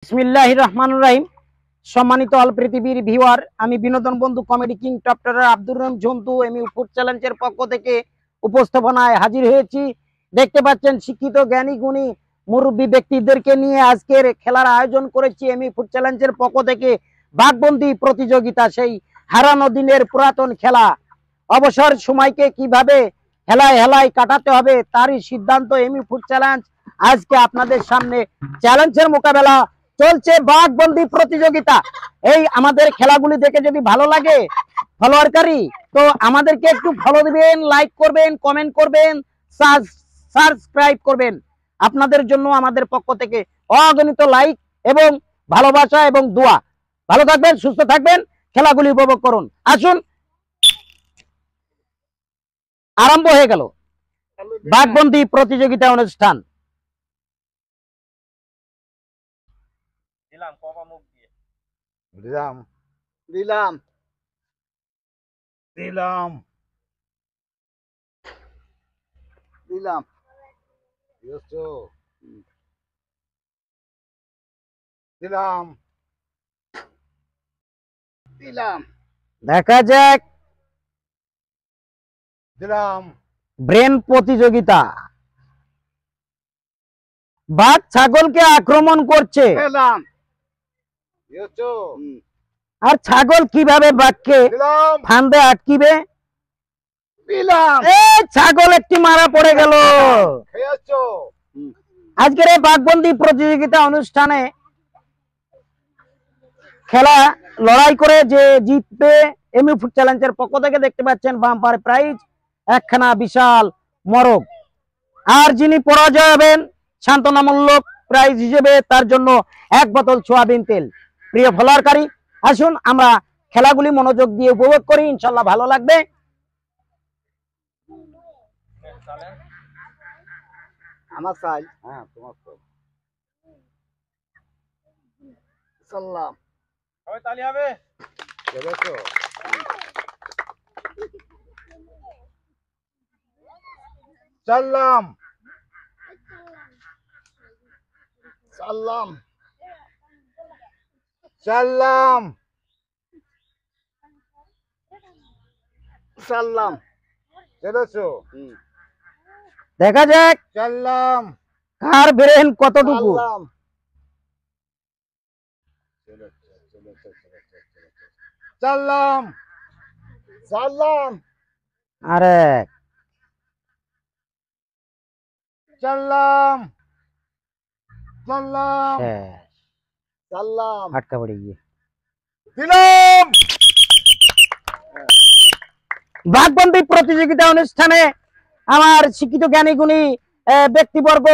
বিসমিল্লাহির রহমানির রহিম। সম্মানিত অল পৃথিবীর ভিউয়ার, আমি বিনোদন বন্ধু comedy king doctor Abdur Rahim Jhantu ME food চ্যালেঞ্জের পক্ষ থেকে উপস্থাপনায় হাজির হয়েছি। দেখতে পাচ্ছেন শিক্ষিত জ্ঞানী গুণী মুরব্বী ব্যক্তিদেরকে নিয়ে আজকের খেলার আয়োজন করেছি এমই ফুড চ্যালেঞ্জের পক্ষ থেকে। বাঘবন্দি প্রতিযোগিতা, সেই হারানো দিনের পুরাতন খেলা। অবসর সময়কে কিভাবে হেলায় হেলায় কাটাতে হবে তারই সিদ্ধান্ত এমই ফুড চ্যালেঞ্জ। আজকে আপনাদের সামনে চ্যালেঞ্জের মোকাবেলা চলছে বাঘবন্দি প্রতিযোগিতা। এই আমাদের খেলাগুলি দেখে যদি ভালো লাগে ফলোয়ারকারী, তো আমাদেরকে একটু ফলো দিবেন, লাইক করবেন, কমেন্ট করবেন, সাবস্ক্রাইব করবেন। আপনাদের জন্য আমাদের পক্ষ থেকে অগণিত লাইক এবং ভালোবাসা এবং দোয়া। ভালো থাকবেন, সুস্থ থাকবেন, খেলাগুলি উপভোগ করুন। আসুন, আরম্ভ হয়ে গেল বাঘবন্দি প্রতিযোগিতা অনুষ্ঠান। দিলাম কপা মুখ দিয়ে দিলাম দিলাম দিলাম দিলাম দিলাম দিলাম। দেখা যাক দিলাম ব্রেন প্রতিযোগিতা। বাঘ ছাগলকে আক্রমণ করছে, দিলাম আর ছাগল কিভাবে বাঘকে দিলাম ফান্দে আটকিবে? দিলাম ছাগল একটি মারা পড়ে গেল। খেয়েছো আজকের এই বাঘবন্দি প্রতিযোগিতা অনুষ্ঠানে খেলা লড়াই করে যে জিতবে এমই ফুড চ্যালেঞ্জের পক্ষ থেকে দেখতে পাচ্ছেন বাম্পার প্রাইজ একখানা বিশাল মরগ। আর যিনি পরাজয় হবেন সান্ত্বনামূলক প্রাইজ হিসেবে তার জন্য 1 বোতল সোয়াবিন তেল। প্রিয় ফলোয়ারকারী, আসুন আমরা খেলাগুলি মনোযোগ দিয়ে উপভোগ করি, ইনশাল্লাহ ভালো লাগবে। আমার চাই, হ্যাঁ তোমার চাই। সাল্লাম সবাই তালি হবে। খেয়েছো সাল্লাম সাল্লাম সাল্লাম সাল্লাম খেয়েছো দেখা যাক সাল্লাম কার ব্রেন কতটুকু। সাল্লাম সাল্লাম সাল্লাম আরে সাল্লাম সাল্লাম শেষ, সাল্লাম আটকা পড়ে গিয়ে। দিলাম বাঘবন্দি প্রতিযোগিতা অনুষ্ঠানে আমার শিক্ষিত জ্ঞানী গুণী ব্যক্তিবর্গ,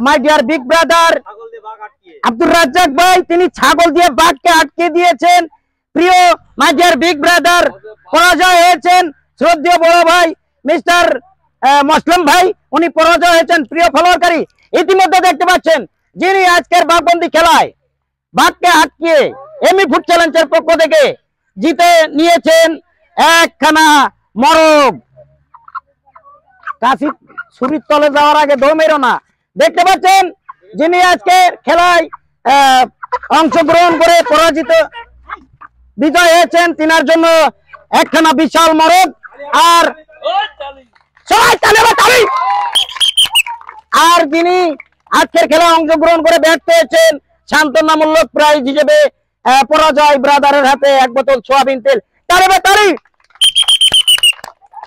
মাই ডিয়ার বিগ ব্রাদার ছাগল দিয়ে বাঘ আটকিয়ে আব্দুর রাজ্জাক ভাই, তিনি ছাগল দিয়ে বাঘকে আটকে দিয়েছেন। প্রিয় মাই ডিয়ার বিগ ব্রাদার পরাজয় হয়েছেন শ্রদ্ধেয় বড় ভাই মিস্টার মুসলিম ভাই, উনি পরাজয় হয়েছেন। প্রিয় ফলোয়ারকারী, ইতিমধ্যে দেখতে পাচ্ছেন যিনি আজকের বাঘবন্দি খেলায় বাঘকে আটকিয়ে এমই ফুড চ্যালেঞ্জের পক্ষ থেকে জিতে নিয়েছেন একখানা মরগ। কাশি ছুরির তলে যাওয়ার আগে দৌড় মেরো না। দেখতে পাচ্ছেন যিনি আজকে খেলায় অংশগ্রহণ করে পরাজিত বিজয় হয়েছেন, তিনার জন্য একখানা বিশাল মরগ। আর সবাই তালি হবে, তালি। আর যিনি আজকের খেলায় অংশগ্রহণ করে ব্যর্থ হয়েছেন সান্ত্বনামূলক প্রাইজ হিসেবে পরাজয় ব্রাদারের হাতে 1 বোতল সোয়াবিন তেল। তালি হবে, তালি।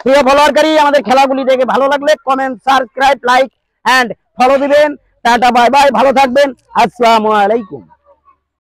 প্রিয় ফলোয়ারকারী, আমাদের খেলাগুলি দেখে ভালো লাগলে comment, subscribe, like and follow দিবেন। টাটা, বাই বাই, ভালো থাকবেন, আসসালামু আলাইকুম।